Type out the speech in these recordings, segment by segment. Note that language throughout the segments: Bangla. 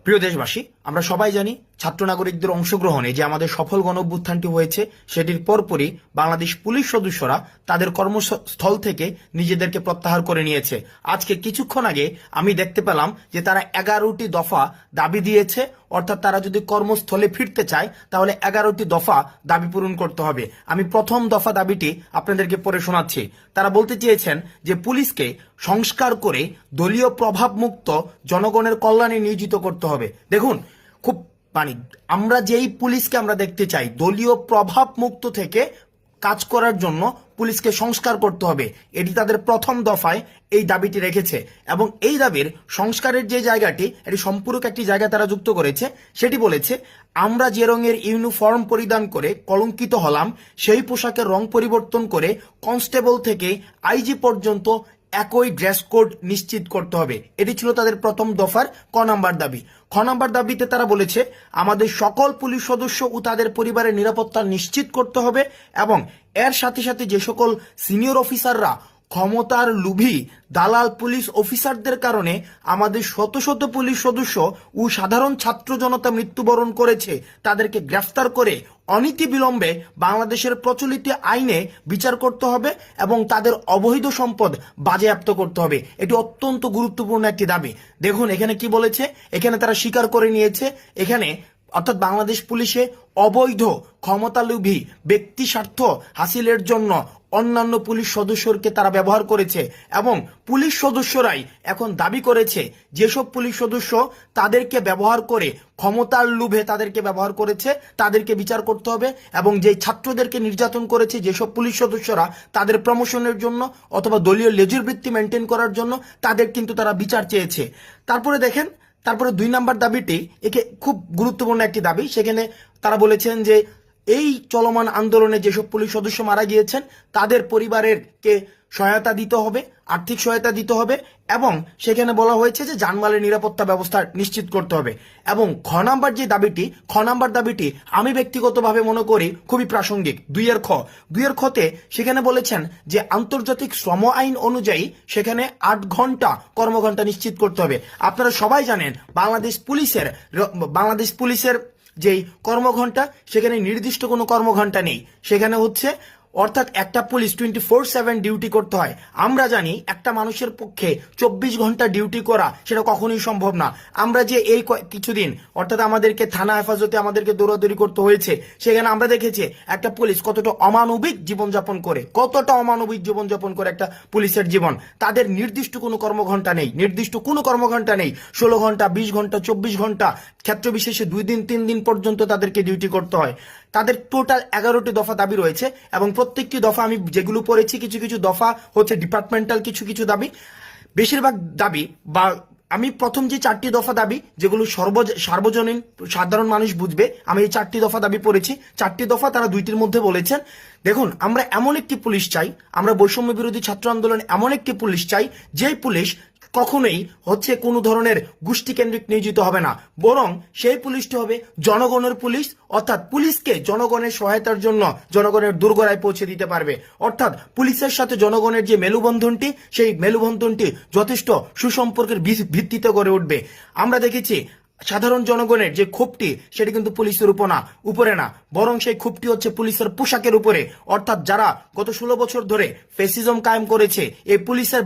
প্রিয় দেশবাসী, আমরা সবাই জানি ছাত্র নাগরিকদের অংশগ্রহণে যে আমাদের সফল গণঅভ্যুত্থানটি হয়েছে সেটির পরপরই বাংলাদেশ পুলিশ সদস্যরা তাদের কর্মস্থল থেকে নিজেদেরকে প্রত্যাহার করে নিয়েছে। আজকে কিছুক্ষণ আগে আমি দেখতে পেলাম যে তারা 11টি দফা দাবি দিয়েছে, অর্থাৎ তারা যদি কর্মস্থলে ফিরতে চায় তাহলে 11টি দফা দাবি পূরণ করতে হবে। আমি প্রথম দফা দাবিটি আপনাদেরকে পড়ে শোনাচ্ছি। তারা বলতে চেয়েছেন যে পুলিশকে সংস্কার করে দলীয় প্রভাব মুক্ত জনগণের কল্যাণে নিয়োজিত করতে হবে। দেখুন, খুব আমরা যেই পুলিশকে আমরা দেখতে চাই দলীয় প্রভাব মুক্ত থেকে কাজ করার জন্য পুলিশকে সংস্কার করতে হবে, এটি তাদের প্রথম দফায় এই দাবিটি রেখেছে। এবং এই দাবির সংস্কারের যে জায়গাটি, এটি সম্পূরক একটি জায়গা তারা যুক্ত করেছে। সেটি বলেছে, আমরা যে রঙের ইউনিফর্ম পরিধান করে কলঙ্কিত হলাম সেই পোশাকের রং পরিবর্তন করে কনস্টেবল থেকে আইজি পর্যন্ত একই ড্রেস কোড নিশ্চিত করতে হবে। এটি ছিল তাদের প্রথম দফার ক নাম্বার দাবি। খ নাম্বার দাবিতে তারা বলেছে, আমাদের সকল পুলিশ সদস্য ও তাদের পরিবারের নিরাপত্তা নিশ্চিত করতে হবে এবং এর সাথে সাথে যে সকল সিনিয়র অফিসাররা ক্ষমতার লোভী দালাল পুলিশ অফিসারদের কারণে আমাদের শত শত পুলিশ সদস্য ও সাধারণ ছাত্র জনতা মৃত্যুবরণ করেছে তাদেরকে গ্রেফতার করে অনীতি বিলম্বে বাংলাদেশের প্রচলিত আইনে বিচার করতে হবে এবং তাদের অবৈধ সম্পদ বাজেয়াপ্ত করতে হবে। এটি অত্যন্ত গুরুত্বপূর্ণ একটি দাবি। দেখুন এখানে কি বলেছে, এখানে তারা স্বীকার করে নিয়েছে, এখানে অর্থাৎ বাংলাদেশ পুলিশে অবৈধ ক্ষমতালোভী ব্যক্তি স্বার্থ হাসিলের জন্য অন্যান্য পুলিশ সদস্যকে তারা ব্যবহার করেছে এবং পুলিশ সদস্যরাই এখন দাবি করেছে যেসব পুলিশ সদস্য তাদেরকে ব্যবহার করে ক্ষমতার লোভে তাদেরকে ব্যবহার করেছে তাদেরকে বিচার করতে হবে এবং যেই ছাত্রদেরকে নির্যাতন করেছে যেসব পুলিশ সদস্যরা তাদের প্রমোশনের জন্য অথবা দলীয় লেজুর বৃত্তি মেনটেন করার জন্য তাদের কিন্তু তারা বিচার চেয়েছে। তারপরে দেখেন, তারপরে 2 নাম্বার দাবিটি একে খুব গুরুত্বপূর্ণ একটি দাবি। সেখানে তারা বলেছেন যে এই চলমান আন্দোলনে যেসব পুলিশ সদস্য মারা গিয়েছেন তাদের পরিবারেরকে সহায়তা দিতে হবে, আর্থিক সহায়তা দিতে হবে এবং সেখানে বলা হয়েছে যে জানমালের নিরাপত্তা ব্যবস্থা নিশ্চিত করতে হবে। এবং খ নাম্বার যে দাবিটি, খ নাম্বার দাবিটি আমি ব্যক্তিগতভাবে মনে করি খুবই প্রাসঙ্গিক। 2 এর খতে সেখানে বলেছেন যে আন্তর্জাতিক শ্রম আইন অনুযায়ী সেখানে 8 ঘন্টা কর্মঘণ্টা নিশ্চিত করতে হবে। আপনারা সবাই জানেন বাংলাদেশ পুলিশের যেই কর্মঘণ্টা সেখানে নির্দিষ্ট কোনো কর্মঘণ্টা নেই। সেখানে হচ্ছে অর্থাৎ একটা পুলিশ 24/7 ডিউটি করতে হয়। আমরা জানি একটা মানুষের পক্ষে 24 ঘন্টা ডিউটি করা সেটা কখনোই সম্ভব না। আমরা যে এই কিছুদিন অর্থাৎ আমাদেরকে থানা হেফাজতে আমাদেরকে দৌড়াদৌড়ি করতে হয়েছে, সেখানে আমরা দেখেছি একটা পুলিশ কতটা অমানবিক জীবনযাপন করে, একটা পুলিশের জীবন। তাদের নির্দিষ্ট কোনো কর্মঘণ্টা নেই, 16 ঘন্টা 20 ঘন্টা 24 ঘন্টা ক্ষেত্র বিশেষে 2 দিন 3 দিন পর্যন্ত তাদেরকে ডিউটি করতে হয়। তাদের টোটাল 11টি দফা দাবি রয়েছে এবং প্রত্যেকটি দফা আমি যেগুলো পড়েছি কিছু কিছু দফা হচ্ছে ডিপার্টমেন্টাল, কিছু কিছু দাবি, বেশিরভাগ দাবি বা আমি প্রথম যে 4টি দফা দাবি যেগুলো সার্বজনীন সাধারণ মানুষ বুঝবে, আমি এই 4টি দফা দাবি পড়েছি। 4টি দফা তারা 2টির মধ্যে বলেছেন, দেখুন আমরা এমন একটি পুলিশ চাই, আমরা বৈষম্য বিরোধী ছাত্র আন্দোলন এমন একটি পুলিশ চাই যেই পুলিশ কখনোই হচ্ছে কোনো ধরনের গোষ্ঠী কেন্দ্রিক নিয়োজিত হবে না, বরং সেই পুলিশটি হবে জনগণের পুলিশ, অর্থাৎ পুলিশকে জনগণের সহায়তার জন্য জনগণের দোরগোড়ায় পৌঁছে দিতে পারবে। অর্থাৎ পুলিশের সাথে জনগণের যে মেলুবন্ধনটি, সেই মেলুবন্ধনটি যথেষ্ট সুসম্পর্কের ভিত্তিতে গড়ে উঠবে। আমরা দেখেছি সাধারণ জনগণের যে ক্ষোভটি সেটি কিন্তু পুলিশের উপরে না, বরং সেই ক্ষোভটি হচ্ছে পুলিশের পোশাকের উপরে। অর্থাৎ যারা গত 16 বছর ধরে ফ্যাসিজম কায়েম করেছে এই পুলিশের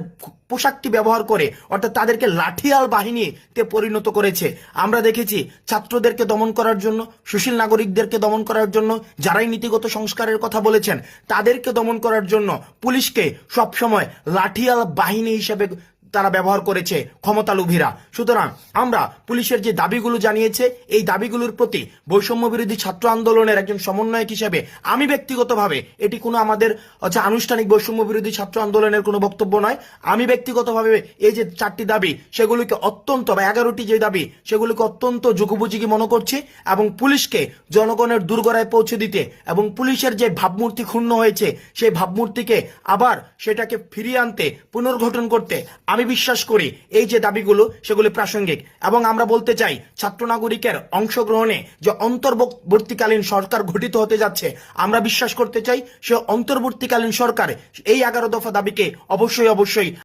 পোশাকটি ব্যবহার করে, অর্থাৎ তাদেরকে লাঠিয়াল বাহিনীতে পরিণত করেছে। আমরা দেখেছি ছাত্রদেরকে দমন করার জন্য, সুশীল নাগরিকদেরকে দমন করার জন্য, যারাই নীতিগত সংস্কারের কথা বলেছেন তাদেরকে দমন করার জন্য পুলিশকে সবসময় লাঠিয়াল বাহিনী হিসেবে তারা ব্যবহার করেছে ক্ষমতালোভীরা। সুতরাং আমরা পুলিশের যে দাবিগুলো জানিয়েছে এই দাবিগুলোর প্রতি বৈষম্য বিরোধী ছাত্র আন্দোলনের একজন সমন্বয়ক হিসেবে আমি ব্যক্তিগতভাবে, এটি কোনো আমাদের আনুষ্ঠানিক বৈষম্য বিরোধী ছাত্র আন্দোলনের কোনো বক্তব্য নয়, আমি ব্যক্তিগতভাবে এই যে 4টি দাবি সেগুলিকে অত্যন্ত বা 11টি যে দাবি সেগুলিকে অত্যন্ত যুগোপযোগী মনে করছি এবং পুলিশকে জনগণের দোরগোড়ায় পৌঁছে দিতে এবং পুলিশের যে ভাবমূর্তি ক্ষুণ্ণ হয়েছে সেই ভাবমূর্তিকে আবার সেটাকে ফিরিয়ে আনতে, পুনর্গঠন করতে আমি বিশ্বাস করি এই যে দাবিগুলো সেগুলি প্রাসঙ্গিক। এবং আমরা বলতে চাই ছাত্র নাগরিকের অংশগ্রহণে যে অন্তর্বর্তীকালীন সরকার গঠিত হতে যাচ্ছে, আমরা বিশ্বাস করতে চাই সে অন্তর্বর্তীকালীন সরকার এই 11 দফা দাবিকে অবশ্যই